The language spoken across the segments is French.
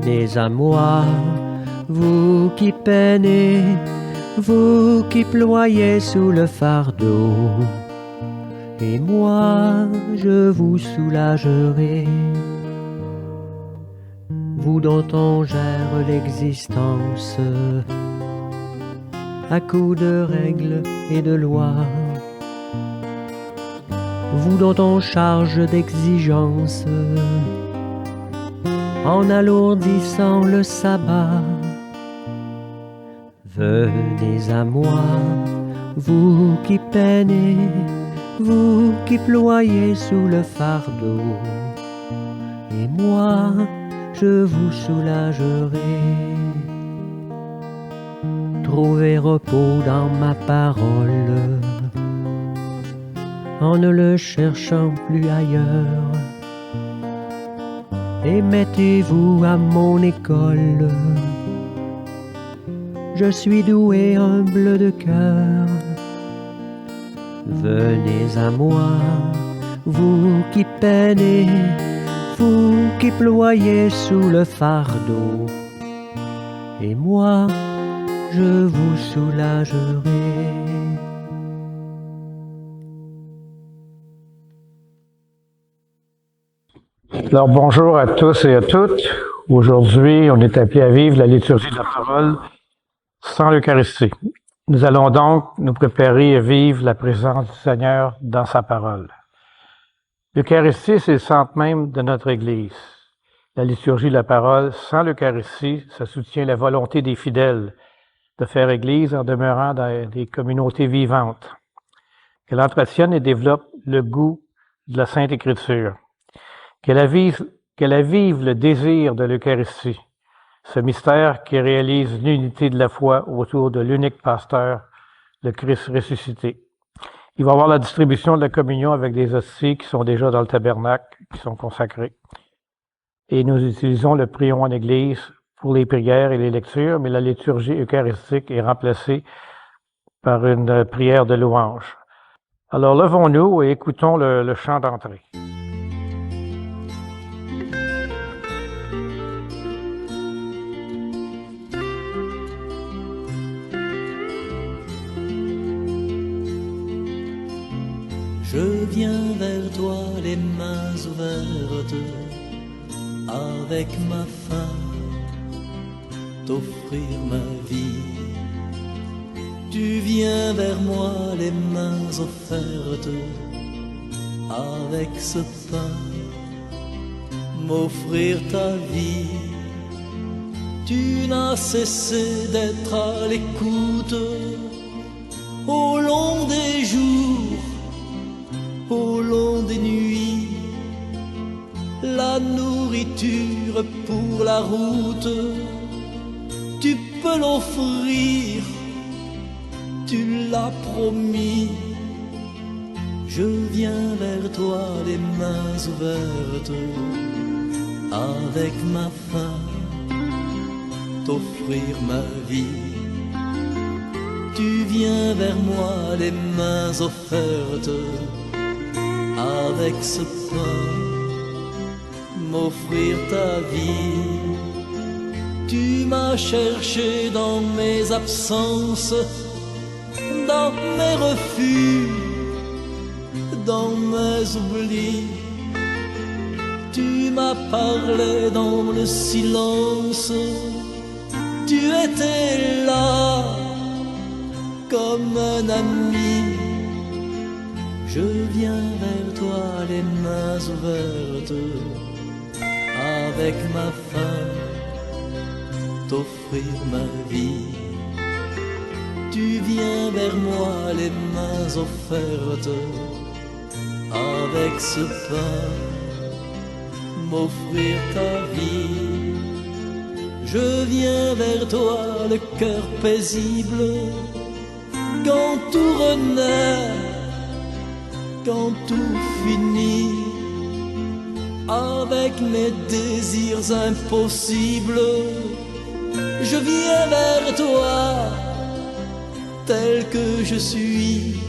Venez à moi, vous qui peinez, vous qui ployez sous le fardeau, et moi je vous soulagerai. Vous dont on gère l'existence à coups de règles et de lois, vous dont on charge d'exigences en alourdissant le sabbat. Venez à moi, vous qui peinez, vous qui ployez sous le fardeau, et moi je vous soulagerai. Trouvez repos dans ma parole, en ne le cherchant plus ailleurs, et mettez-vous à mon école. Je suis doué, humble de cœur. Venez à moi, vous qui peinez, vous qui ployez sous le fardeau, et moi je vous soulagerai. Alors bonjour à tous et à toutes. Aujourd'hui, on est appelé à vivre la liturgie de la parole sans l'Eucharistie. Nous allons donc nous préparer à vivre la présence du Seigneur dans sa parole. L'Eucharistie, c'est le centre même de notre Église. La liturgie de la parole sans l'Eucharistie, ça soutient la volonté des fidèles de faire Église en demeurant dans des communautés vivantes, qu'elle entretienne et développe le goût de la Sainte Écriture, qu'elle avive le désir de l'Eucharistie, ce mystère qui réalise l'unité de la foi autour de l'unique pasteur, le Christ ressuscité. Il va y avoir la distribution de la communion avec des hosties qui sont déjà dans le tabernacle, qui sont consacrées. Et nous utilisons le prion en Église pour les prières et les lectures, mais la liturgie eucharistique est remplacée par une prière de louange. Alors levons-nous et écoutons le chant d'entrée. Je viens vers toi les mains ouvertes, avec ma faim, t'offrir ma vie. Tu viens vers moi les mains offertes, avec ce pain, m'offrir ta vie. Tu n'as cessé d'être à l'écoute au long des jours, au long des nuits, la nourriture pour la route, tu peux l'offrir, tu l'as promis. Je viens vers toi les mains ouvertes, avec ma faim, t'offrir ma vie. Tu viens vers moi les mains offertes, avec ce pain, m'offrir ta vie. Tu m'as cherché dans mes absences, dans mes refus, dans mes oublis. Tu m'as parlé dans le silence, tu étais là comme un ami. Je viens vers toi les mains ouvertes, avec ma faim, t'offrir ma vie. Tu viens vers moi les mains offertes, avec ce pain, m'offrir ta vie. Je viens vers toi le cœur paisible, quand tout renaît, quand tout finit, avec mes désirs impossibles. Je viens vers toi, tel que je suis.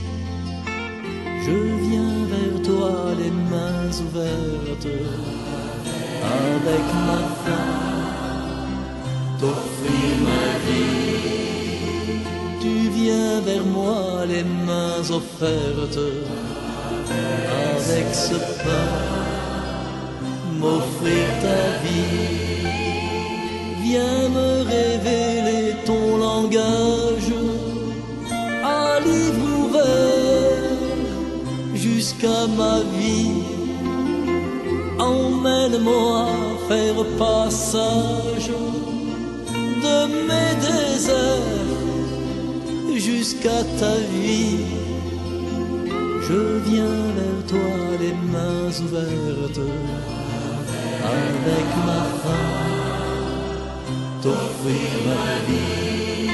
Je viens vers toi les mains ouvertes, avec ma faim, t'offrir ma vie. Tu viens vers moi les mains offertes, avec ce pain, m'offrir ta vie. Viens me révéler ton langage, à livre ouvert jusqu'à ma vie. Emmène-moi faire passage de mes déserts jusqu'à ta vie. Je viens vers toi les mains ouvertes, avec ma faim, t'offrir ma vie.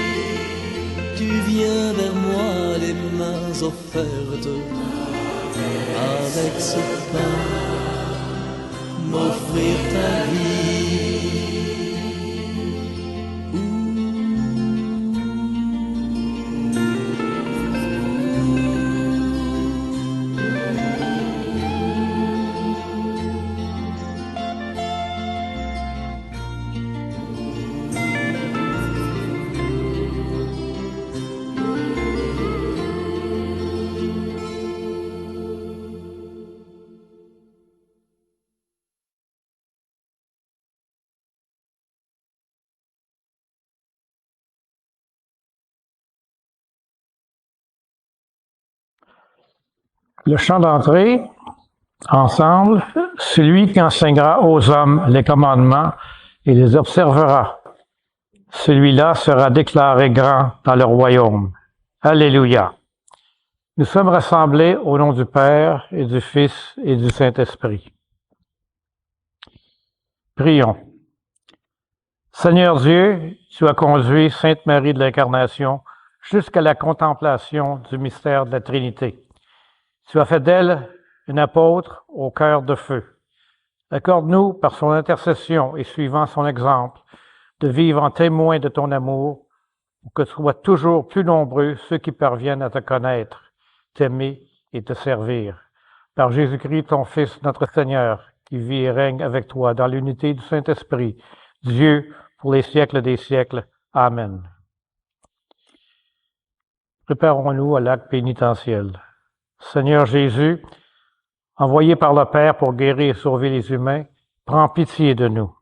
Tu viens vers moi les mains offertes, avec ce pain, m'offrir ta vie. Le chant d'entrée, ensemble, celui qui enseignera aux hommes les commandements et les observera. Celui-là sera déclaré grand dans le royaume. Alléluia. Nous sommes rassemblés au nom du Père et du Fils et du Saint-Esprit. Prions. Seigneur Dieu, tu as conduit Sainte Marie de l'Incarnation jusqu'à la contemplation du mystère de la Trinité. Tu as fait d'elle une apôtre au cœur de feu. Accorde-nous, par son intercession et suivant son exemple, de vivre en témoin de ton amour, pour que soient toujours plus nombreux ceux qui parviennent à te connaître, t'aimer et te servir. Par Jésus-Christ, ton Fils, notre Seigneur, qui vit et règne avec toi dans l'unité du Saint-Esprit, Dieu, pour les siècles des siècles. Amen. Préparons-nous à l'acte pénitentiel. Seigneur Jésus, envoyé par le Père pour guérir et sauver les humains, prends pitié de nous.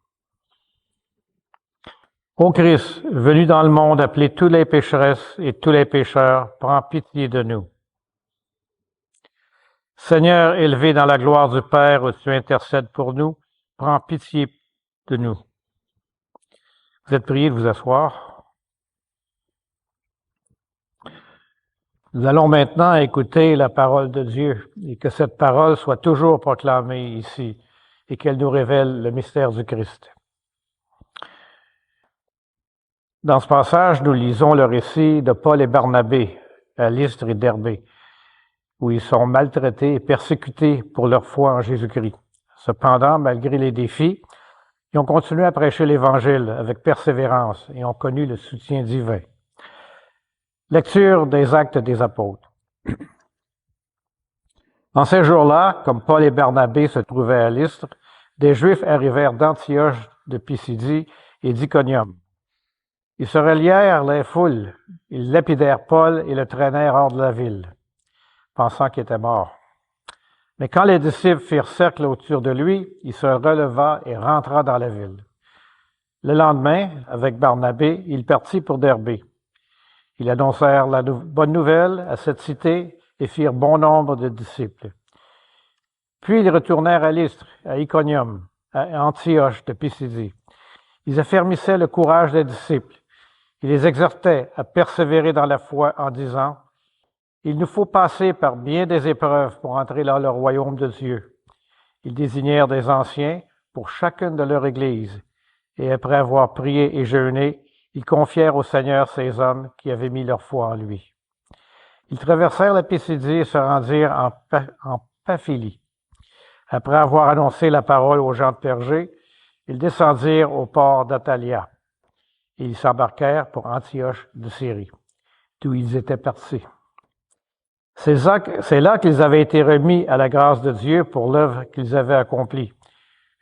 Ô Christ, venu dans le monde appeler tous les pécheresses et tous les pécheurs, prends pitié de nous. Seigneur, élevé dans la gloire du Père où tu intercèdes pour nous, prends pitié de nous. Vous êtes priés de vous asseoir. Nous allons maintenant écouter la parole de Dieu et que cette parole soit toujours proclamée ici et qu'elle nous révèle le mystère du Christ. Dans ce passage, nous lisons le récit de Paul et Barnabé à Lystre et Derbé, où ils sont maltraités et persécutés pour leur foi en Jésus-Christ. Cependant, malgré les défis, ils ont continué à prêcher l'Évangile avec persévérance et ont connu le soutien divin. Lecture des Actes des Apôtres. En ces jours-là, comme Paul et Barnabé se trouvaient à Lystre, des Juifs arrivèrent d'Antioche, de Pisidie et d'Iconium. Ils se relièrent les foules, ils lapidèrent Paul et le traînèrent hors de la ville, pensant qu'il était mort. Mais quand les disciples firent cercle autour de lui, il se releva et rentra dans la ville. Le lendemain, avec Barnabé, il partit pour Derbé. Ils annoncèrent la bonne nouvelle à cette cité et firent bon nombre de disciples. Puis ils retournèrent à Lystre, à Iconium, à Antioche de Pisidie. Ils affermissaient le courage des disciples. Ils les exhortaient à persévérer dans la foi en disant « Il nous faut passer par bien des épreuves pour entrer dans le royaume de Dieu. » Ils désignèrent des anciens pour chacune de leur église, et après avoir prié et jeûné, ils confièrent au Seigneur ces hommes qui avaient mis leur foi en lui. Ils traversèrent la Pisidie et se rendirent en Pamphylie. Après avoir annoncé la parole aux gens de Pergé, ils descendirent au port d'Attalia. Et ils s'embarquèrent pour Antioche de Syrie, d'où ils étaient partis. C'est là qu'ils avaient été remis à la grâce de Dieu pour l'œuvre qu'ils avaient accomplie.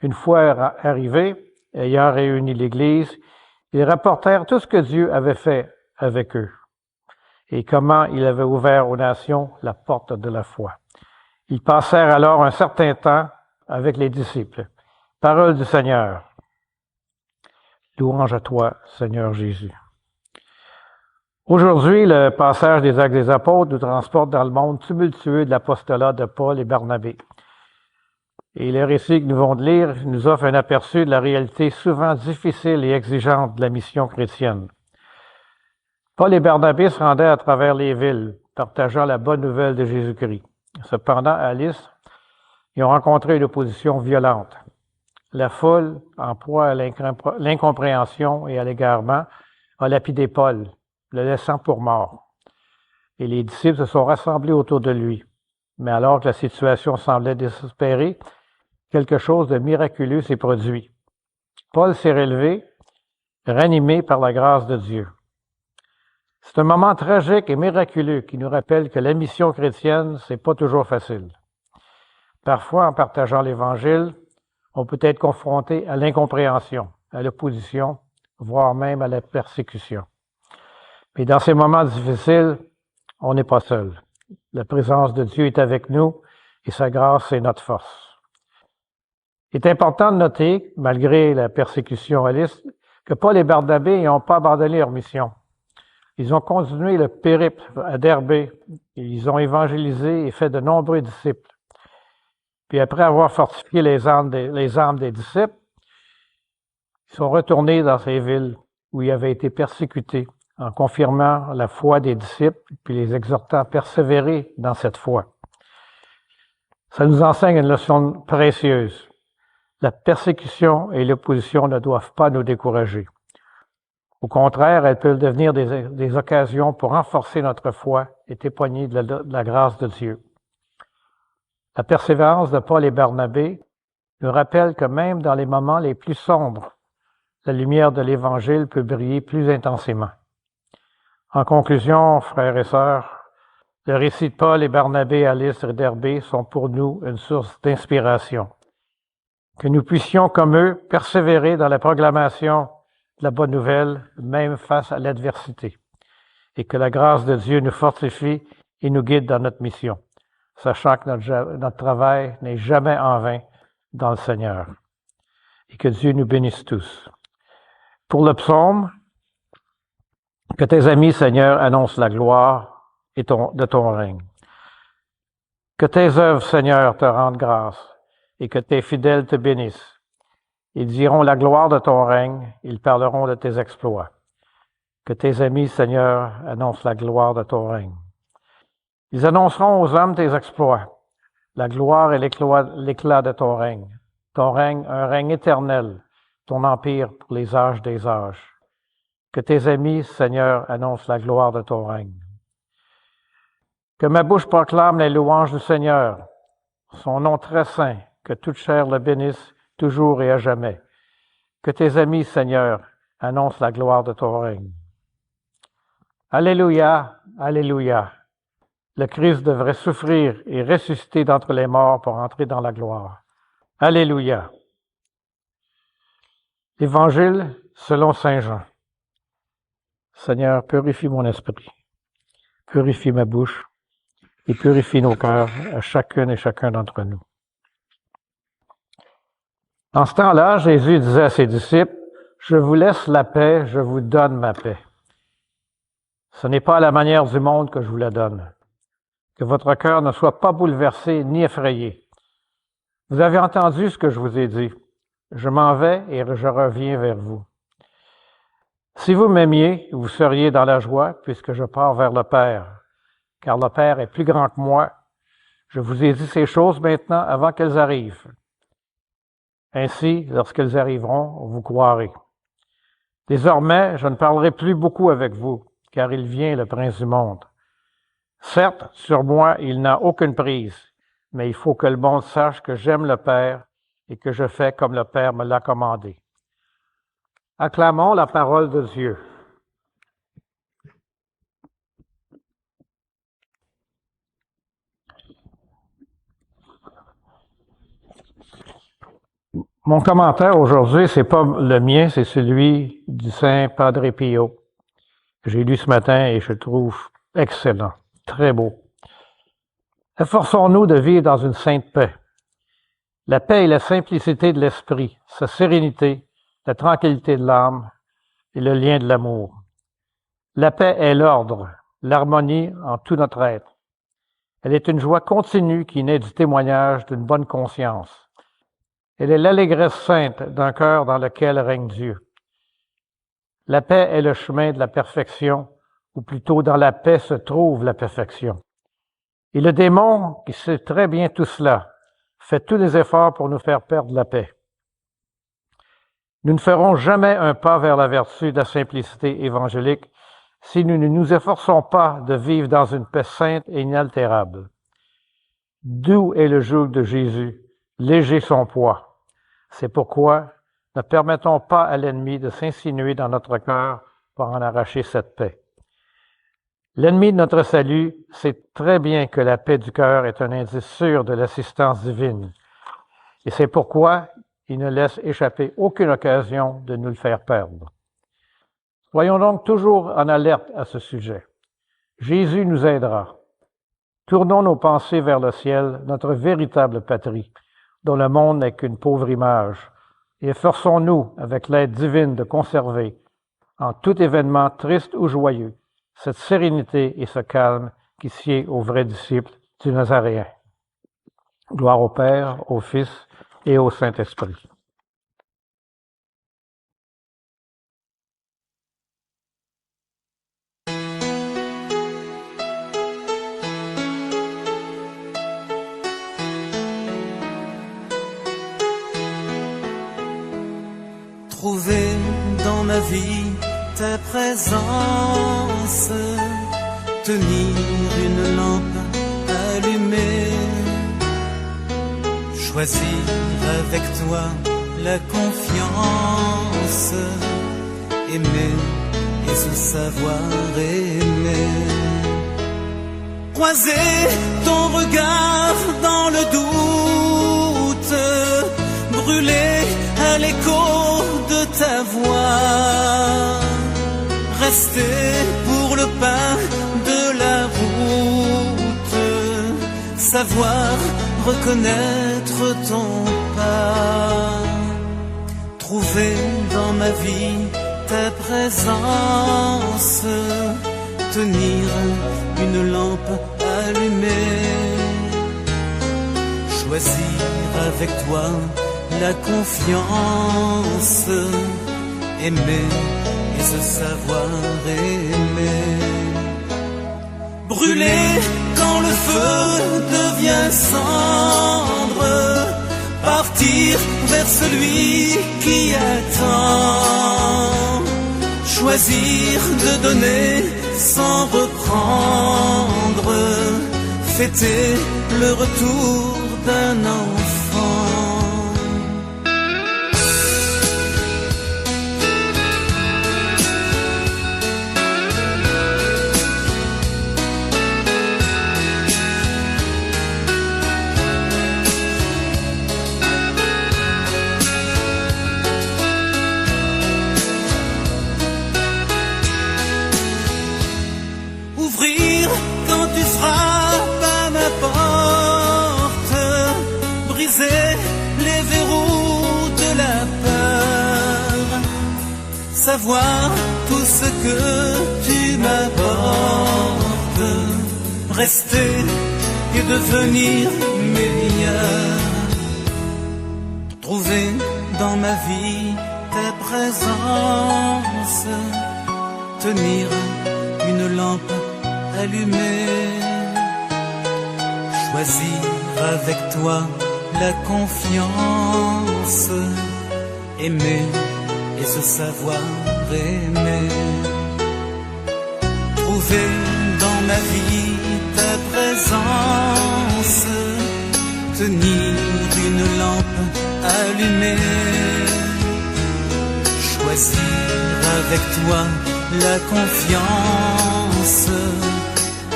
Une fois arrivés, ayant réuni l'Église, Ils rapportèrent tout ce que Dieu avait fait avec eux et comment il avait ouvert aux nations la porte de la foi. Ils passèrent alors un certain temps avec les disciples. Parole du Seigneur. Louange à toi, Seigneur Jésus. Aujourd'hui, le passage des Actes des Apôtres nous transporte dans le monde tumultueux de l'apostolat de Paul et Barnabé. Et le récit que nous venons de lire nous offre un aperçu de la réalité souvent difficile et exigeante de la mission chrétienne. Paul et Barnabé se rendaient à travers les villes, partageant la bonne nouvelle de Jésus-Christ. Cependant, à Lystre, ils ont rencontré une opposition violente. La foule, en proie à l'incompréhension et à l'égarement, a lapidé Paul, le laissant pour mort. Et les disciples se sont rassemblés autour de lui. Mais alors que la situation semblait désespérée, quelque chose de miraculeux s'est produit. Paul s'est relevé, ranimé par la grâce de Dieu. C'est un moment tragique et miraculeux qui nous rappelle que la mission chrétienne, c'est pas toujours facile. Parfois, en partageant l'Évangile, on peut être confronté à l'incompréhension, à l'opposition, voire même à la persécution. Mais dans ces moments difficiles, on n'est pas seul. La présence de Dieu est avec nous et sa grâce est notre force. Il est important de noter, malgré la persécution à Lystre, que Paul et Barnabé n'ont pas abandonné leur mission. Ils ont continué le périple à Derbé. Ils ont évangélisé et fait de nombreux disciples. Puis après avoir fortifié les âmes des disciples, ils sont retournés dans ces villes où ils avaient été persécutés, en confirmant la foi des disciples, puis les exhortant à persévérer dans cette foi. Ça nous enseigne une leçon précieuse. La persécution et l'opposition ne doivent pas nous décourager. Au contraire, elles peuvent devenir des occasions pour renforcer notre foi et témoigner de la grâce de Dieu. La persévérance de Paul et Barnabé nous rappelle que même dans les moments les plus sombres, la lumière de l'Évangile peut briller plus intensément. En conclusion, frères et sœurs, le récit de Paul et Barnabé à Lystre et Derbé sont pour nous une source d'inspiration. Que nous puissions, comme eux, persévérer dans la proclamation de la bonne nouvelle, même face à l'adversité. Et que la grâce de Dieu nous fortifie et nous guide dans notre mission, sachant que notre travail n'est jamais en vain dans le Seigneur. Et que Dieu nous bénisse tous. Pour le psaume, que tes amis, Seigneur, annoncent la gloire de ton règne. Que tes œuvres, Seigneur, te rendent grâce et que tes fidèles te bénissent. Ils diront la gloire de ton règne, ils parleront de tes exploits. Que tes amis, Seigneur, annoncent la gloire de ton règne. Ils annonceront aux hommes tes exploits, la gloire et l'éclat de ton règne, un règne éternel, ton empire pour les âges des âges. Que tes amis, Seigneur, annoncent la gloire de ton règne. Que ma bouche proclame les louanges du Seigneur, son nom très saint, que toute chair le bénisse toujours et à jamais. Que tes amis, Seigneur, annoncent la gloire de ton règne. Alléluia, Alléluia. Le Christ devrait souffrir et ressusciter d'entre les morts pour entrer dans la gloire. Alléluia. Évangile selon Saint Jean. Seigneur, purifie mon esprit, purifie ma bouche et purifie nos cœurs à chacune et chacun d'entre nous. En ce temps-là, Jésus disait à ses disciples, « Je vous laisse la paix, je vous donne ma paix. Ce n'est pas à la manière du monde que je vous la donne. Que votre cœur ne soit pas bouleversé ni effrayé. Vous avez entendu ce que je vous ai dit. Je m'en vais et je reviens vers vous. Si vous m'aimiez, vous seriez dans la joie puisque je pars vers le Père, car le Père est plus grand que moi. Je vous ai dit ces choses maintenant avant qu'elles arrivent. Ainsi, lorsqu'elles arriveront, vous croirez. Désormais, je ne parlerai plus beaucoup avec vous, car il vient le prince du monde. Certes, sur moi, il n'a aucune prise, mais il faut que le monde sache que j'aime le Père et que je fais comme le Père me l'a commandé. Acclamons la parole de Dieu. Mon commentaire aujourd'hui, c'est pas le mien, c'est celui du Saint Padre Pio, que j'ai lu ce matin et je le trouve excellent, très beau. Efforçons-nous de vivre dans une sainte paix. La paix est la simplicité de l'esprit, sa sérénité, la tranquillité de l'âme et le lien de l'amour. La paix est l'ordre, l'harmonie en tout notre être. Elle est une joie continue qui naît du témoignage d'une bonne conscience. Elle est l'allégresse sainte d'un cœur dans lequel règne Dieu. La paix est le chemin de la perfection, ou plutôt dans la paix se trouve la perfection. Et le démon, qui sait très bien tout cela, fait tous les efforts pour nous faire perdre la paix. Nous ne ferons jamais un pas vers la vertu de la simplicité évangélique si nous ne nous efforçons pas de vivre dans une paix sainte et inaltérable. Doux est le joug de Jésus, léger son poids. C'est pourquoi ne permettons pas à l'ennemi de s'insinuer dans notre cœur pour en arracher cette paix. L'ennemi de notre salut sait très bien que la paix du cœur est un indice sûr de l'assistance divine. Et c'est pourquoi il ne laisse échapper aucune occasion de nous le faire perdre. Soyons donc toujours en alerte à ce sujet. Jésus nous aidera. Tournons nos pensées vers le ciel, notre véritable patrie, dont le monde n'est qu'une pauvre image, et efforçons-nous, avec l'aide divine, de conserver, en tout événement triste ou joyeux, cette sérénité et ce calme qui sied aux vrais disciples du Nazaréen. Gloire au Père, au Fils et au Saint-Esprit. Trouver dans ma vie ta présence, tenir une lampe allumée, choisir avec toi la confiance, aimer et se savoir aimer. Croiser ton regard dans le doute, brûler à l'écho de ta voix, rester pour le pain de la route, savoir reconnaître ton pas, trouver dans ma vie ta présence, tenir une lampe allumée, choisir avec toi la confiance, aimer et se savoir aimer. Brûler quand le feu devient cendre, partir vers celui qui attend, choisir de donner sans reprendre, fêter le retour d'un enfant. Ouvrir quand tu frappes à ma porte, briser les verrous de la peur, savoir tout ce que tu m'apportes, rester et devenir meilleur, trouver dans ma vie ta présence, tenir une lampe allumée, choisir avec toi la confiance, aimer et se savoir aimer, trouver dans ma vie ta présence, tenir une lampe allumée, choisir avec toi la confiance,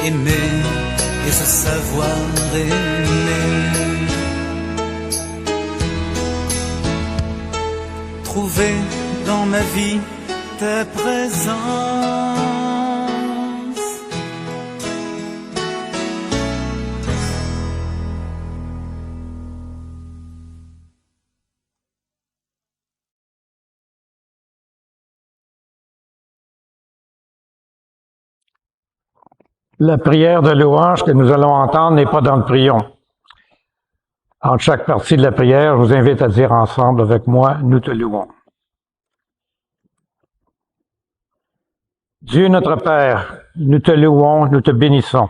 aimer et se savoir aimer. trouver dans ma vie ta présence. La prière de louange que nous allons entendre n'est pas dans le prion. Entre chaque partie de la prière, je vous invite à dire ensemble avec moi, nous te louons. Dieu notre Père, nous te louons, nous te bénissons.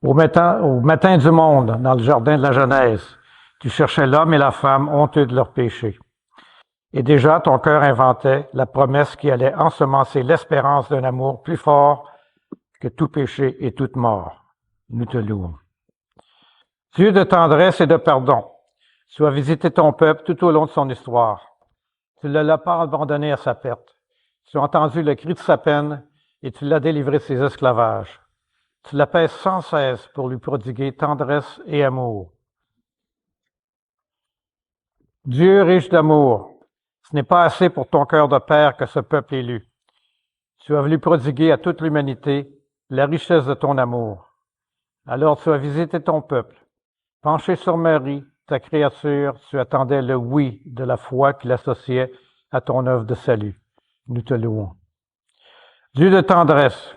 Au matin du monde, dans le jardin de la Genèse, tu cherchais l'homme et la femme honteux de leurs péchés. Et déjà, ton cœur inventait la promesse qui allait ensemencer l'espérance d'un amour plus fort que tout péché et toute mort. Nous te louons. Dieu de tendresse et de pardon, tu as visité ton peuple tout au long de son histoire. Tu ne l'as pas abandonné à sa perte. Tu as entendu le cri de sa peine et tu l'as délivré de ses esclavages. Tu l'appelles sans cesse pour lui prodiguer tendresse et amour. Dieu riche d'amour, ce n'est pas assez pour ton cœur de père que ce peuple élu. Tu as voulu prodiguer à toute l'humanité la richesse de ton amour. Alors tu as visité ton peuple. Penché sur Marie, ta créature, tu attendais le oui de la foi qui l'associait à ton œuvre de salut. Nous te louons. Dieu de tendresse,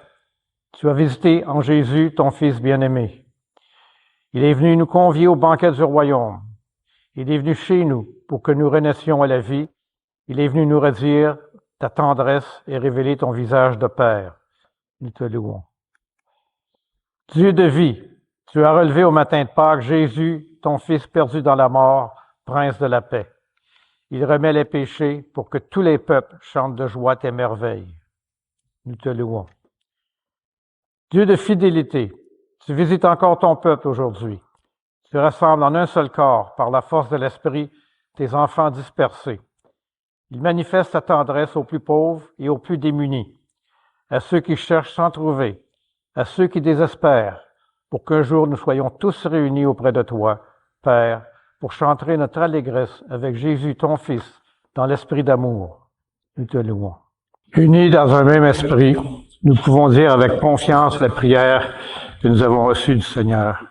tu as visité en Jésus ton Fils bien-aimé. Il est venu nous convier au banquet du royaume. Il est venu chez nous pour que nous renaissions à la vie. Il est venu nous redire ta tendresse et révéler ton visage de Père. Nous te louons. Dieu de vie, tu as relevé au matin de Pâques Jésus, ton Fils perdu dans la mort, prince de la paix. Il remet les péchés pour que tous les peuples chantent de joie tes merveilles. Nous te louons. Dieu de fidélité, tu visites encore ton peuple aujourd'hui. Tu rassembles en un seul corps, par la force de l'Esprit, tes enfants dispersés. Il manifeste ta tendresse aux plus pauvres et aux plus démunis, à ceux qui cherchent sans trouver, à ceux qui désespèrent, pour qu'un jour nous soyons tous réunis auprès de toi, Père, pour chanter notre allégresse avec Jésus, ton Fils, dans l'esprit d'amour. Nous te louons. Unis dans un même esprit, nous pouvons dire avec confiance la prière que nous avons reçue du Seigneur.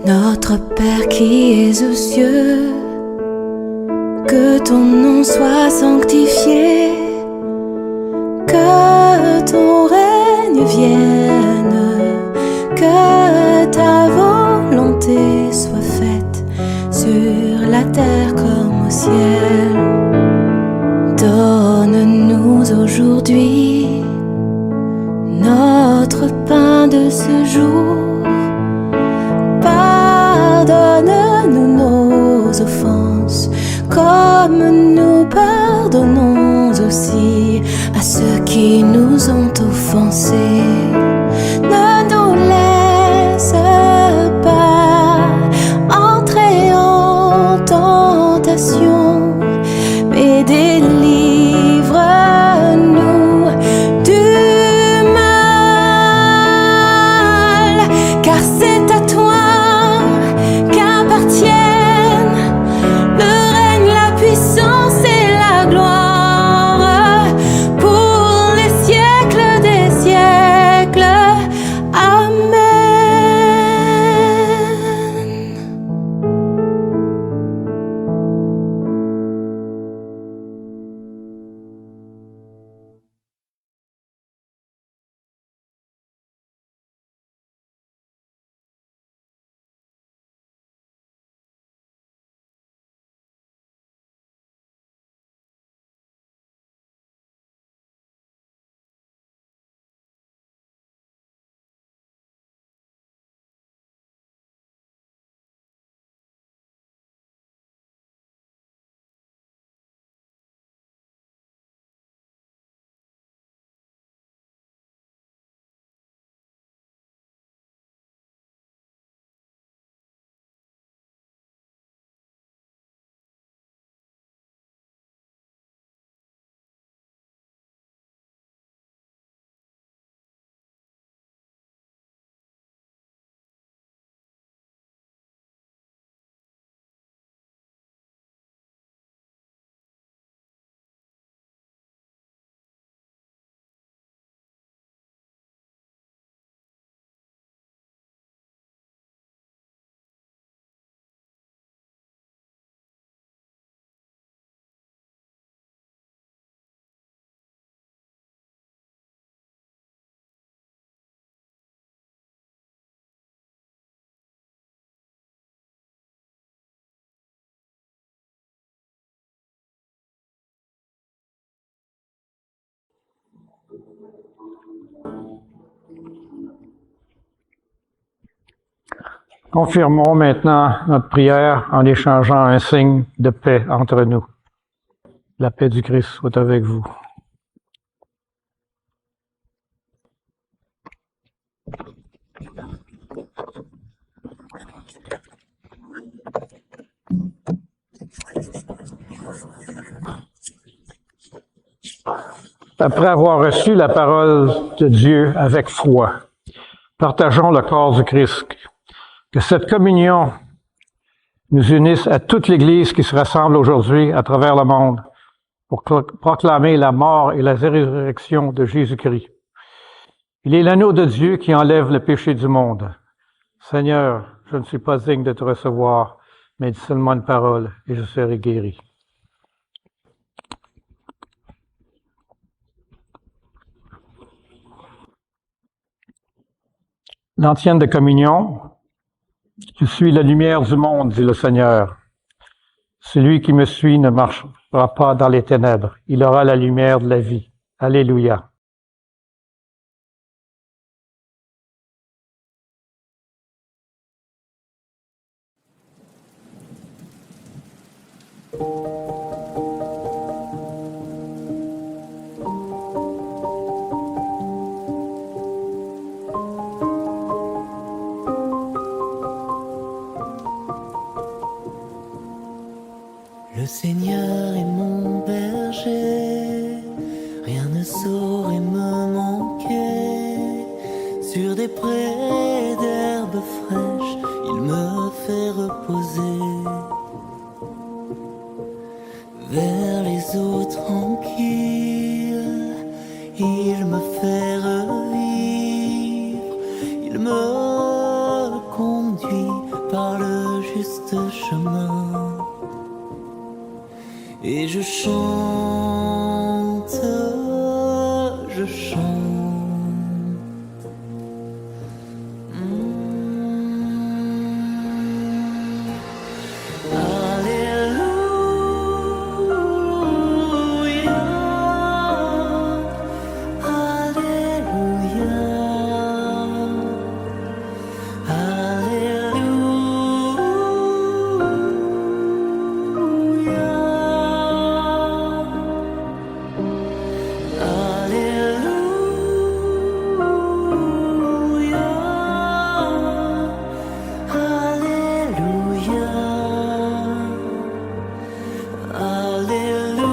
Notre Père qui es aux cieux, que ton nom soit sanctifié, que ton règne vienne, que ta volonté soit faite sur la terre comme au ciel. Donne-nous aujourd'hui notre pain de ce jour. Pardonne-nous nos offenses, comme nous pardonnons aussi à ceux qui nous ont offensés. Ne nous laisse pas entrer en tentation, mais délivre-nous du mal, car c'est à toi Confirmons maintenant notre prière en échangeant un signe de paix entre nous. La paix du Christ soit avec vous. Après avoir reçu la parole de Dieu avec foi, partageons le corps du Christ. Que cette communion nous unisse à toute l'Église qui se rassemble aujourd'hui à travers le monde pour proclamer la mort et la résurrection de Jésus-Christ. Il est l'agneau de Dieu qui enlève le péché du monde. Seigneur, je ne suis pas digne de te recevoir, mais dis seulement une parole et je serai guéri. L'antienne de communion. Je suis la lumière du monde, dit le Seigneur. Celui qui me suit ne marchera pas dans les ténèbres. Il aura la lumière de la vie. Alléluia. Le Seigneur est mon berger, rien ne saurait me manquer. Sur des prés d'herbes fraîches, il me fait reposer. Vers les eaux tranquilles, il me fait revivre. Il me conduit par le juste chemin. Et je chante, je chante. Alléluia, Alléluia,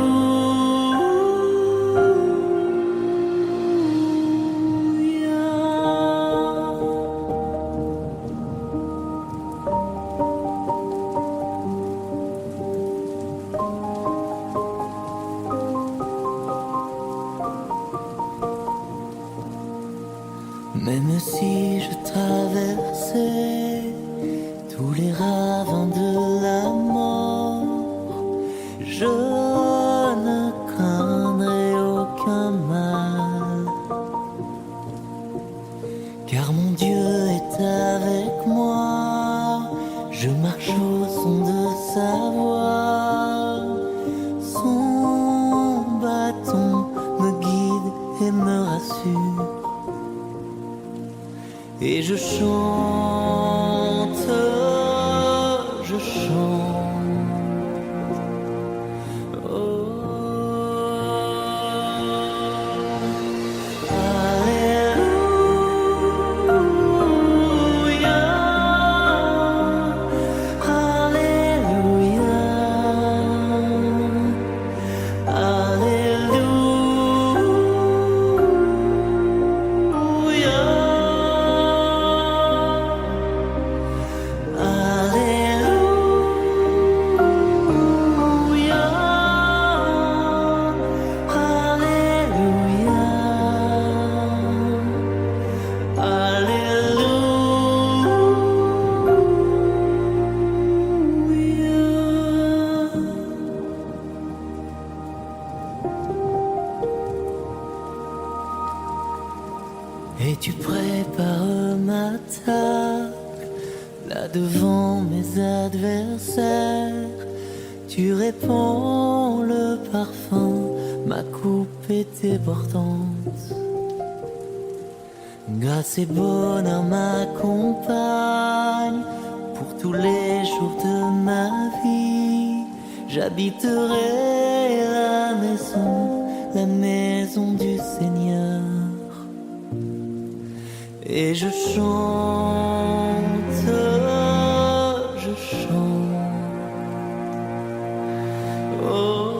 Même si je traversais tous les ravins de la mort, je ne craindrai aucun mal, car mon Dieu est avec moi. Je marche au son de sa voix, son bâton me guide et me rassure. Et je chante, je chante. Oh. Alléluia, Alléluia, Et tu prépares ma table là devant mes adversaires. Tu répands le parfum, ma coupe est débordante. Grâce et bonheur m'accompagnent pour tous les jours de ma vie. J'habiterai la maison du Seigneur. Et je chante, je chante. Oh.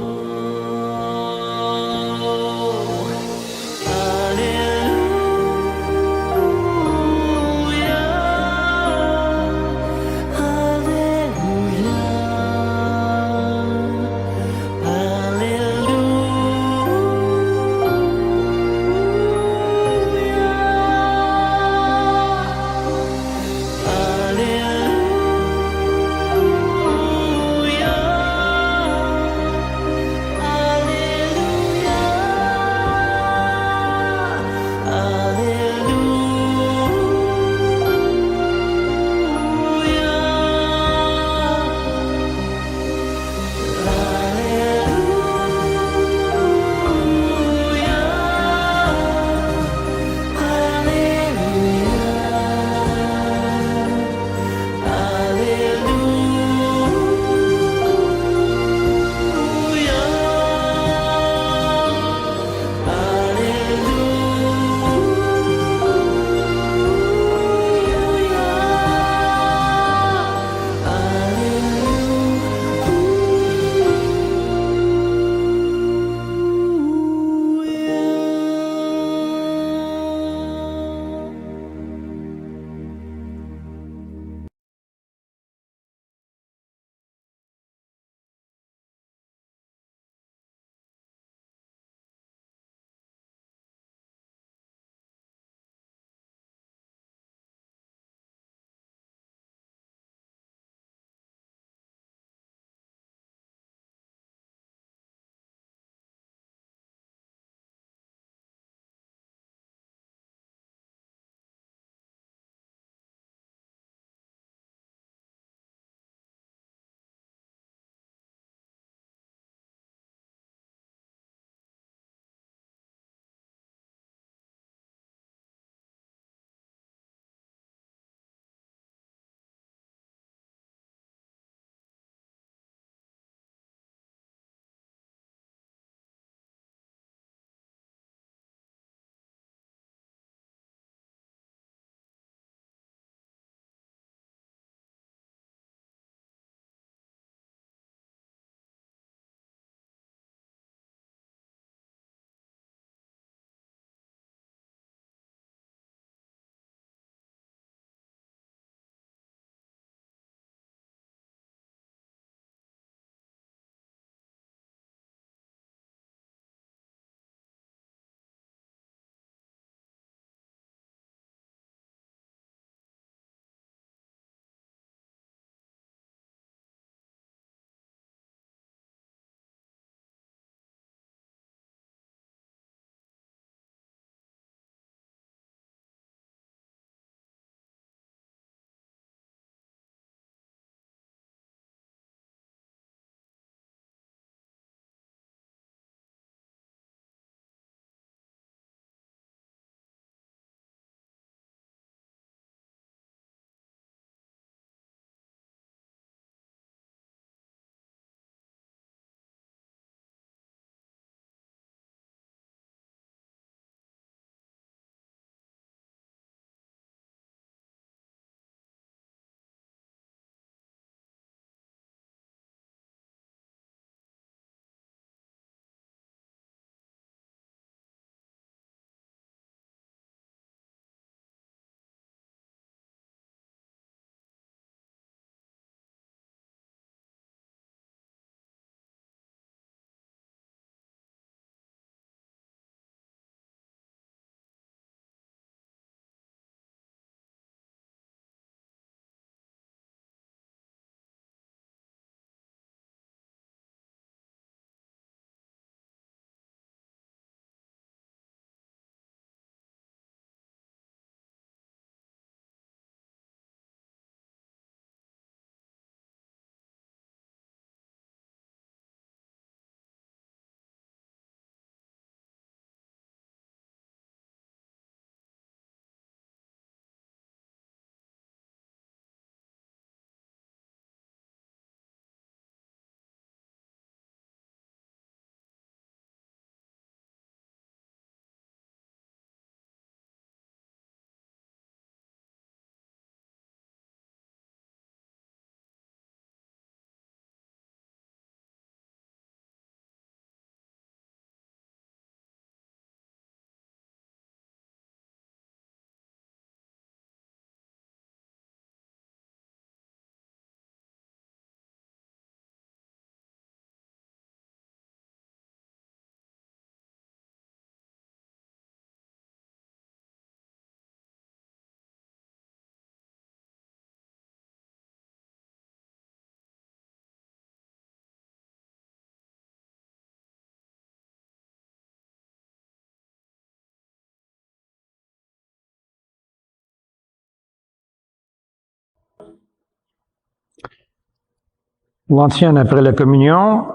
ou en tienne après la communion.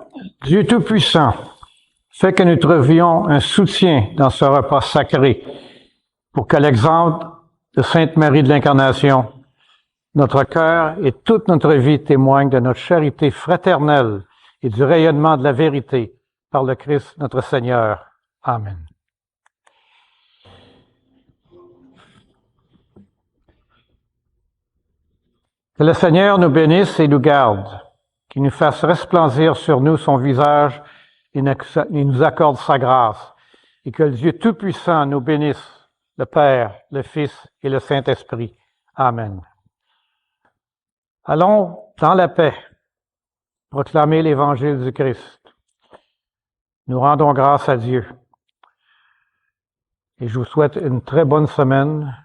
Dieu Tout-Puissant, fait que nous trouvions un soutien dans ce repas sacré pour qu'à l'exemple de Sainte Marie de l'Incarnation, notre cœur et toute notre vie témoignent de notre charité fraternelle et du rayonnement de la vérité par le Christ notre Seigneur. Amen. Que le Seigneur nous bénisse et nous garde, qu'il nous fasse resplendir sur nous son visage et nous accorde sa grâce, et que le Dieu Tout-Puissant nous bénisse, le Père, le Fils et le Saint-Esprit. Amen. Allons dans la paix, proclamer l'Évangile du Christ. Nous rendons grâce à Dieu. Et je vous souhaite une très bonne semaine,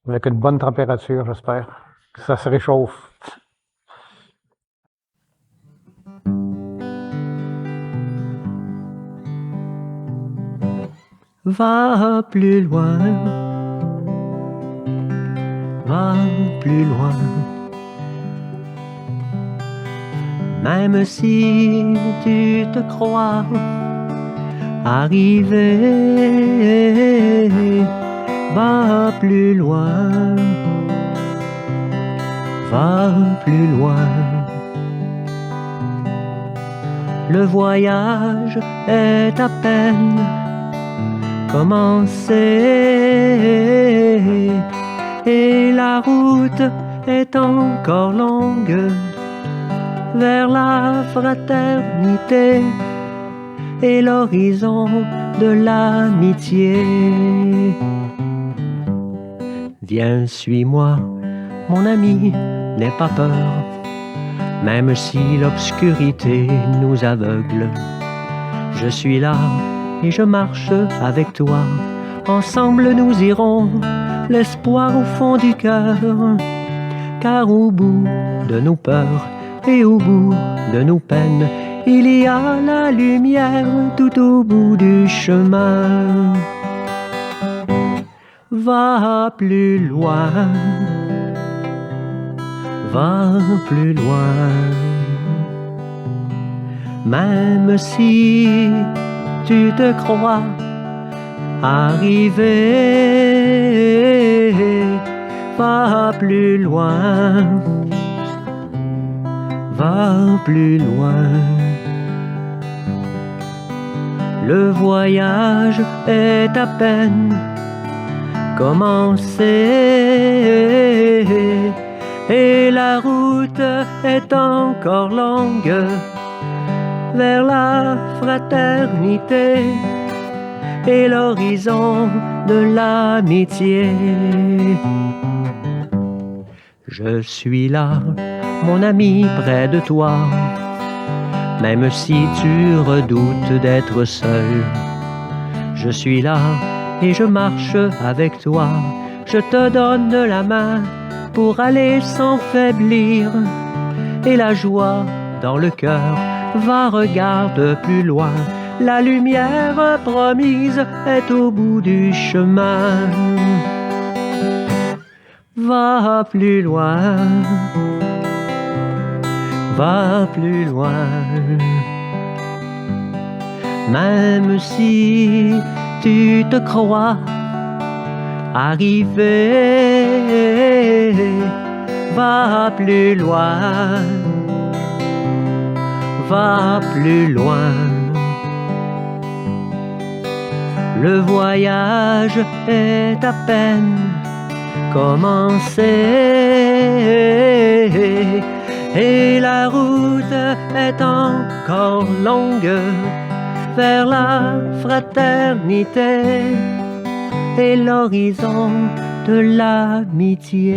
avec une bonne température, j'espère, que ça se réchauffe. Va plus loin, va plus loin. Même si tu te crois arrivé, va plus loin, va plus loin. Le voyage est à peine commencé et la route est encore longue vers la fraternité et l'horizon de l'amitié. Viens, suis-moi, mon ami, n'aie pas peur, même si l'obscurité nous aveugle. Je suis là et je marche avec toi. Ensemble nous irons, l'espoir au fond du cœur. Car au bout de nos peurs et au bout de nos peines, il y a la lumière tout au bout du chemin. Va plus loin, va plus loin. Même si tu te crois arrivé, va plus loin, va plus loin. Le voyage est à peine commencé et la route est encore longue vers la fraternité et l'horizon de l'amitié. Je suis là, mon ami, près de toi, même si tu redoutes d'être seul. Je suis là et je marche avec toi. Je te donne la main pour aller sans faiblir. Et la joie dans le cœur, va, regarde plus loin. La lumière promise est au bout du chemin. Va plus loin, va plus loin. Même si tu te crois arrivé, va plus loin, va plus loin. Le voyage est à peine commencé et la route est encore longue vers la fraternité et l'horizon de l'amitié.